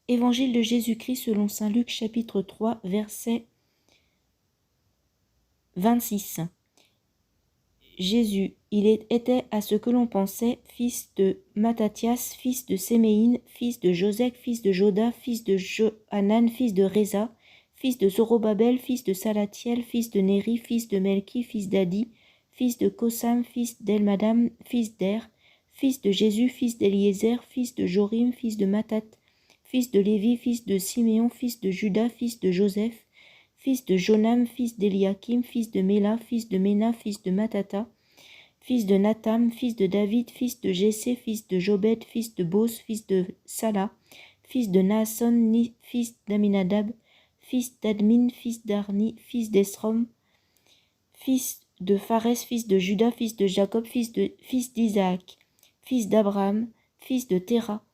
Évangile de Jésus-Christ selon saint Luc chapitre 3 verset 26. Jésus, était à ce que l'on pensait, fils de Mattathias, fils de Séméine, fils de Joseph, fils de Joda, fils de Johanan, fils de Réza, fils de Zorobabel, fils de Salatiel, fils de Néri, fils de Melki, fils d'Adi, fils de Kosam, fils d'Elmadam, fils d'Er, fils de Jésus, fils d'Eliézer, fils de Jorim, fils de Mattat, fils de Lévi, fils de Siméon, fils de Judas, fils de Joseph, fils de Jonam, fils d'Eliakim, fils de Méla, fils de Ména, fils de Matata, fils de Natam, fils de David, fils de Jessé, fils de Jobed, fils de Bos, fils de Sala, fils de Naasson, fils d'Aminadab, fils d'Admin, fils d'Arni, fils d'Esrom, fils de Phares, fils de Judas, fils de Jacob, fils d'Isaac, fils d'Abraham, fils de Téra,